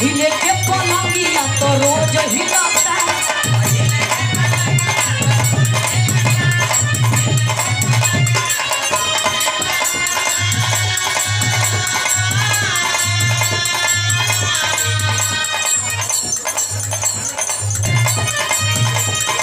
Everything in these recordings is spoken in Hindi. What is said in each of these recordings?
हिले के पलंगिया तो रोज हिलाता।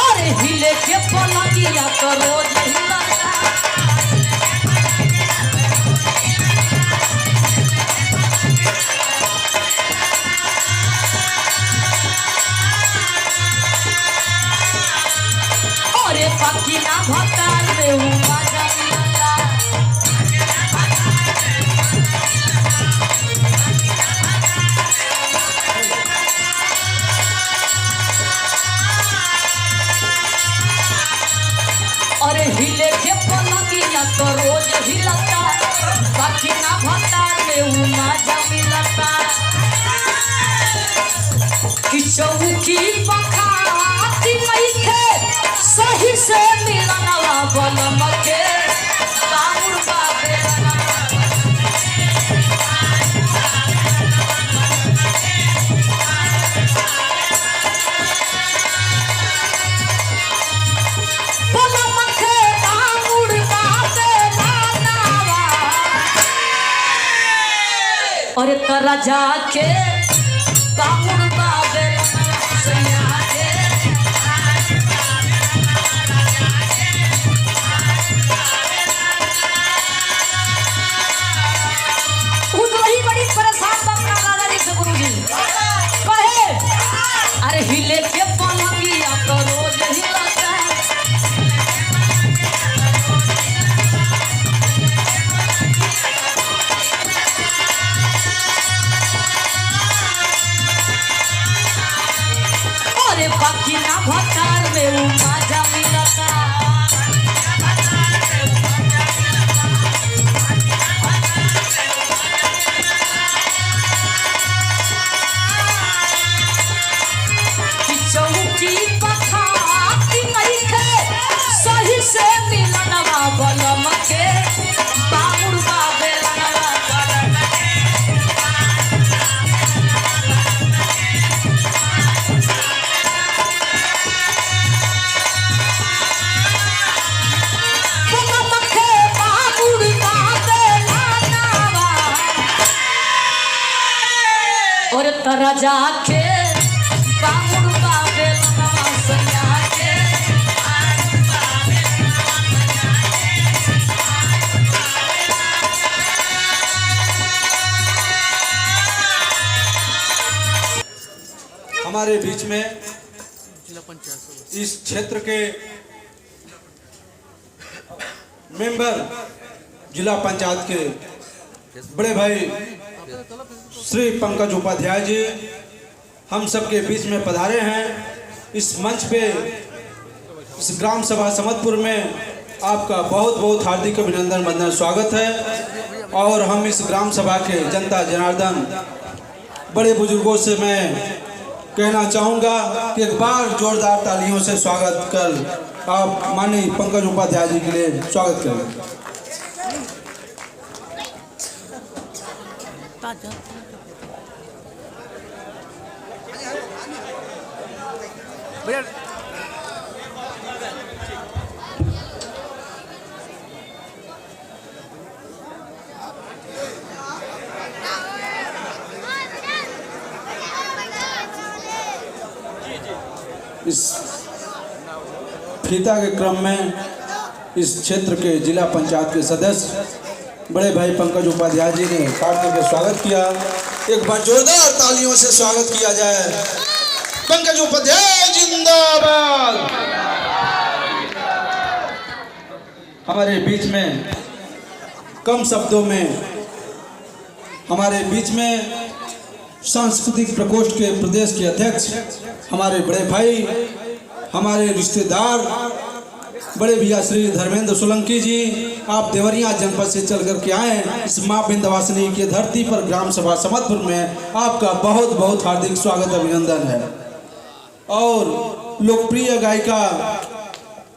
अरे हिले के पलंगिया तो रोज हिलाता। बाकी ना भतार में हूँ मजा मिलता। अरे हिले के पलंगिया तो रोज हिलता। बाकी ना भतार में हूँ मजा मिलता। चौकी पखाती नहीं थे सही से मिलनवा बलम के बाबुर बाबे। बलम के बाबुर बाबे नानावा। अरे तरा जाके बाबुर बाबे सैया के। बड़ी परेशान बकरा दादाजी से गुरुजी कहे अरे हिले के पलंगिया तो रोज हिलता। अरे बाकी ना भतार में वो मजा मिलता। चौकी पखाती नहीं थे सही से मिलनवा बलम के बाबुर बाबे। बलम के बाबुर बाबे नानावा। और तरा जाके बाबुर बाबे नानावा सैया के। हमारे बीच में इस क्षेत्र के मेंबर जिला पंचायत के बड़े भाई श्री पंकज उपाध्याय जी हम सबके बीच में पधारे हैं। इस मंच पे इस ग्राम सभा समतपुर में आपका बहुत बहुत हार्दिक अभिनंदन वंदन स्वागत है। और हम इस ग्राम सभा के जनता जनार्दन बड़े बुजुर्गों से मैं कहना चाहूँगा कि एक बार जोरदार तालियों से स्वागत कर आप माननीय पंकज उपाध्याय जी के लिए स्वागत करें। इस फीता के क्रम में इस क्षेत्र के जिला पंचायत के सदस्य बड़े भाई पंकज उपाध्याय जी ने काट करके स्वागत किया। एक बार जोरदार तालियों से स्वागत किया जाए। पंकज उपाध्याय जिंदाबाद। हमारे बीच में कम शब्दों में हमारे बीच में सांस्कृतिक प्रकोष्ठ के प्रदेश के अध्यक्ष हमारे बड़े भाई हमारे रिश्तेदार बड़े भैया श्री धर्मेंद्र सोलंकी जी, आप देवरिया जनपद से चल कर के आए इस माँ विंध्यवासिनी की धरती पर ग्राम सभा समतपुर में आपका बहुत बहुत हार्दिक स्वागत अभिनंदन है। और लोकप्रिय गायिका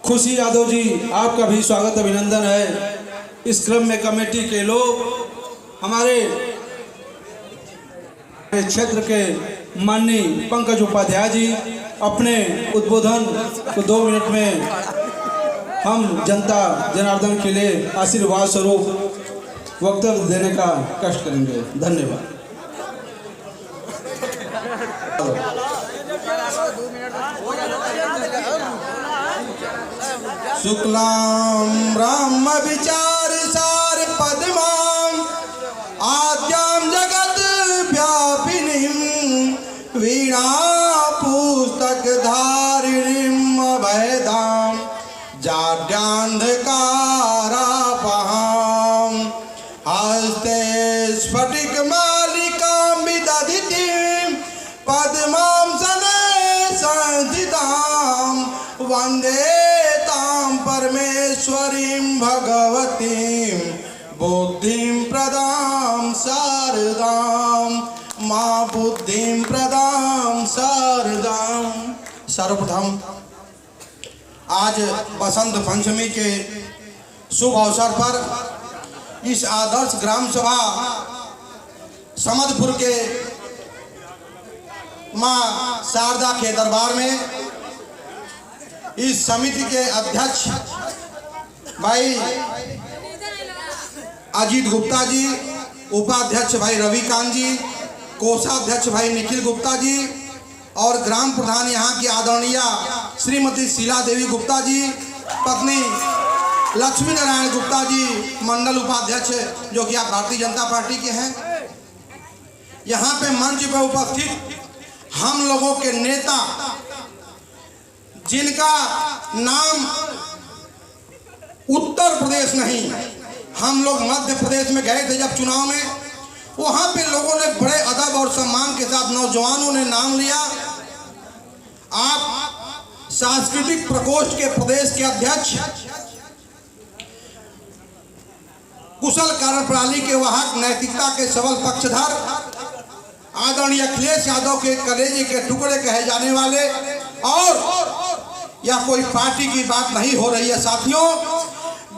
खुशी यादव जी, आपका भी स्वागत अभिनंदन है। इस क्रम में कमेटी के लोग हमारे क्षेत्र के माननीय पंकज उपाध्याय जी अपने उद्बोधन को 2 मिनट में हम जनता जनार्दन के लिए आशीर्वाद स्वरूप वक्तव्य देने का कष्ट करेंगे। धन्यवाद। शुक्लां ब्रह्म विचार सार पद्मां आद्यां जगत व्यापिनीं वीणा पुस्तक धारिणीं अभयदां जाड्यान्धकारापहां हस्ते स्फटिक मालिकां विदधितीं पद्मां सने संस्थितां वन्दे परमेश्वरीं भगवतीं बुद्धिं प्रदां शारदां माँ बुद्धिं प्रदां शारदां। सर्वप्रथम आज बसंत पंचमी के शुभ अवसर पर इस आदर्श ग्राम सभा समदपुर के माँ शारदा के दरबार में इस समिति के अध्यक्ष भाई अजीत गुप्ता जी, उपाध्यक्ष भाई रविकांत जी, कोषाध्यक्ष भाई निखिल गुप्ता जी और ग्राम प्रधान यहाँ की आदरणीय श्रीमती शीला देवी गुप्ता जी, पत्नी लक्ष्मी नारायण गुप्ता जी, मंडल उपाध्यक्ष जो कि आप भारतीय जनता पार्टी के हैं। यहाँ पे मंच पर उपस्थित हम लोगों के नेता जिनका नाम उत्तर प्रदेश नहीं, हम लोग मध्य प्रदेश में गए थे जब चुनाव में, वहां पे लोगों ने बड़े अदब और सम्मान के साथ नौजवानों ने नाम लिया। आप सांस्कृतिक प्रकोष्ठ के प्रदेश के अध्यक्ष, कुशल कार्यप्रणाली के वाहक, नैतिकता के सबल पक्षधर, आदरणीय अखिलेश यादव के कलेजे के टुकड़े कहे जाने वाले, और यह कोई पार्टी की बात नहीं हो रही है साथियों,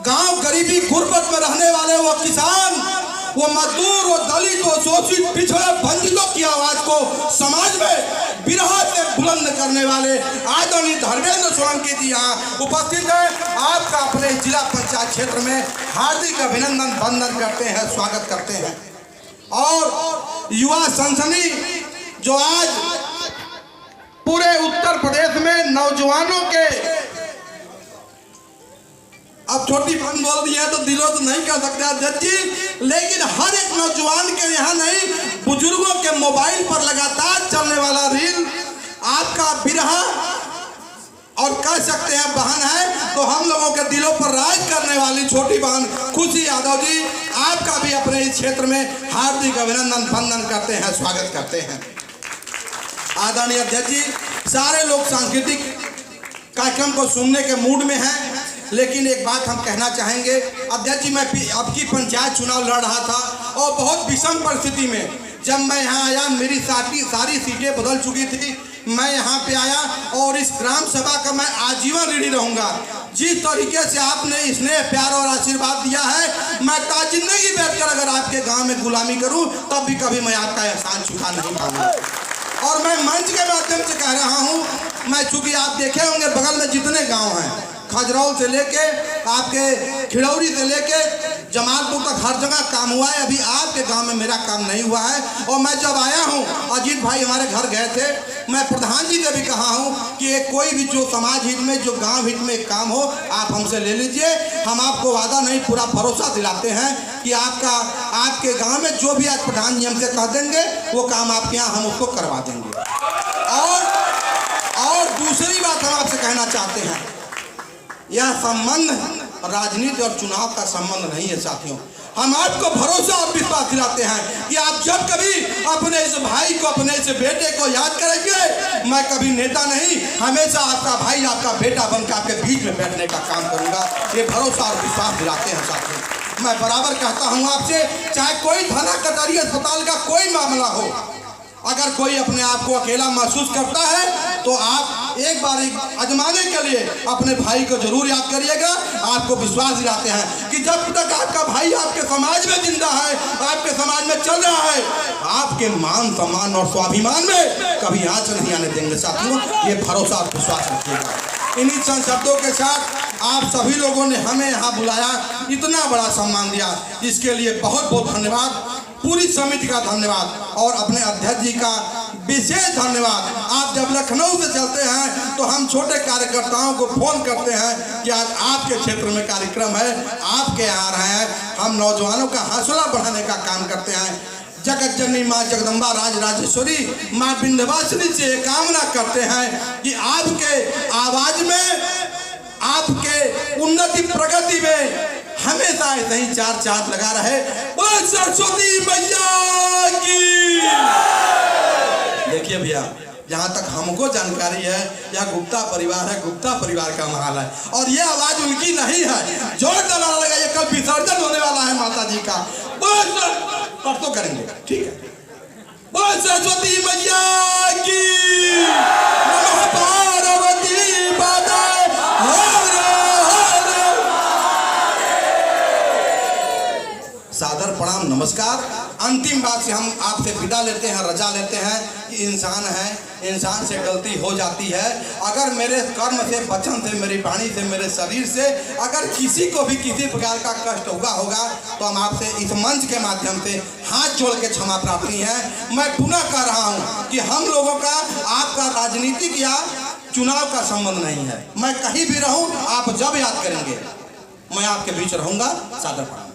गांव गरीबी गुर्बत में रहने वाले वो किसान, वो मजदूर, वो दलित, वो शोषित पिछड़े वंचितों की आवाज को समाज में बिरहा से बुलंद करने वाले आदरणीय धर्मेंद्र सोलंकी जी यहाँ उपस्थित है। आपका अपने जिला पंचायत क्षेत्र में हार्दिक अभिनंदन वंदन करते हैं, स्वागत करते हैं। और युवा सनसनी जो आज पूरे उत्तर प्रदेश में नौजवानों के, अब छोटी बहन बोल दी है तो दिलों तो नहीं कर सकते अध्यक्ष जी, लेकिन हर एक नौजवान के यहाँ नहीं, बुजुर्गों के मोबाइल पर लगातार चलने वाला रील आपका बिरहा और कह सकते हैं बहन है, तो हम लोगों के दिलों पर राज करने वाली छोटी बहन खुशी यादव जी, आपका भी अपने इस क्षेत्र में हार्दिक अभिनंदन वंदन करते हैं, स्वागत करते हैं। आदरणीय अध्यक्ष जी, सारे लोग सांस्कृतिक कार्यक्रम को सुनने के मूड में हैं, लेकिन एक बात हम कहना चाहेंगे अध्यक्ष जी, मैं अब की पंचायत चुनाव लड़ रहा था और बहुत विषम परिस्थिति में जब मैं यहाँ आया, मेरी सारी सीटें बदल चुकी थी, मैं यहाँ पे आया और इस ग्राम सभा का मैं आजीवन ऋणी रहूंगा। जिस तरीके से आपने स्नेह प्यार और आशीर्वाद दिया है, मैं ताजिंदगी बैठकर अगर आपके गांव में गुलामी करूं तब भी कभी मैं आपका एहसान चुका नहीं पाऊंगा। और मैं मंच के माध्यम से कह रहा हूं, मैं चूंकि आप देखे होंगे बगल में जितने गांव हैं, खजरौल से लेके आपके खिड़ौरी से लेके जमालपुर तक हर जगह काम हुआ है। अभी आपके गांव में मेरा काम नहीं हुआ है। और मैं जब आया हूं, अजीत भाई हमारे घर गए थे, मैं प्रधान जी से भी कहा हूं कि कोई भी जो समाज हित में, जो गांव हित में काम हो, आप हमसे ले लीजिए। हम आपको वादा नहीं, पूरा भरोसा दिलाते हैं कि आपके गांव में जो भी आज प्रधान जी हमसे कह देंगे वो काम आपके यहाँ हम उसको करवा देंगे। और दूसरी बात हम आपसे कहना चाहते हैं, यह संबंध राजनीति और चुनाव का संबंध नहीं है साथियों। हम आपको भरोसा और विश्वास दिलाते हैं कि आप जब कभी अपने इस भाई को, अपने इस बेटे को याद करेंगे, मैं कभी नेता नहीं, हमेशा आपका भाई, आपका बेटा बनकर आपके बीच में बैठने का काम करूंगा। ये भरोसा और विश्वास दिलाते हैं साथियों। मैं बराबर कहता हूं आपसे, चाहे कोई थाना कचहरी अस्पताल का कोई मामला हो, अगर कोई अपने आप को अकेला महसूस करता है तो आप एक बार आजमाने के लिए अपने भाई को जरूर याद करिएगा। आपको विश्वास दिलाते हैं कि जब तक आपका भाई आपके समाज में जिंदा है, आपके समाज में चल रहा है, आप आपके मान सम्मान और स्वाभिमान में कभी आंच नहीं आने देंगे साथियों, ये भरोसा और विश्वास रखिएगा। इन्हीं चंद शब्दों के साथ आप सभी लोगों ने हमें यहाँ बुलाया, इतना बड़ा सम्मान दिया, इसके लिए बहुत बहुत धन्यवाद। पूरी समिति का धन्यवाद और अपने अध्यक्ष जी का विशेष धन्यवाद। आप जब लखनऊ से चलते हैं तो हम छोटे कार्यकर्ताओं को फोन करते हैं कि आज आपके क्षेत्र में कार्यक्रम है, आपके यहाँ रहे हैं। हम नौजवानों का हौसला बढ़ाने का काम करते हैं। जगत जननी माँ जगदम्बा राज राजेश्वरी माँ विंध्यवासिनी से कामना करते हैं कि आपके आवाज में, आपके उन्नति प्रगति में हमेशा ऐसे ही चार चांद लगा रहे। बोल सरस्वती मैया की। देखिए भैया, जहाँ तक हमको जानकारी है यह गुप्ता परिवार है, गुप्ता परिवार का महल है और ये आवाज उनकी नहीं है। जोर का नारा लगाइए, कल विसर्जन होने वाला है माता जी का। परसों करेंगे, ठीक है। बोल सरस्वती मैया की। नमः पार्वती माता। सादर प्रणाम, नमस्कार। अंतिम बात से हम आपसे विदा लेते हैं, रजा लेते हैं कि इंसान है, इंसान से गलती हो जाती है। अगर मेरे कर्म से, वचन से, मेरी वाणी से, मेरे शरीर से अगर किसी को भी किसी प्रकार का कष्ट होगा तो हम आपसे इस मंच के माध्यम से हाथ जोड़ के क्षमा प्रार्थी हैं। मैं पुनः कह रहा हूँ कि हम लोगों का आपका राजनीतिक या चुनाव का संबंध नहीं है। मैं कहीं भी रहूँ, आप जब याद करेंगे मैं आपके बीच रहूँगा। सादर प्रणाम।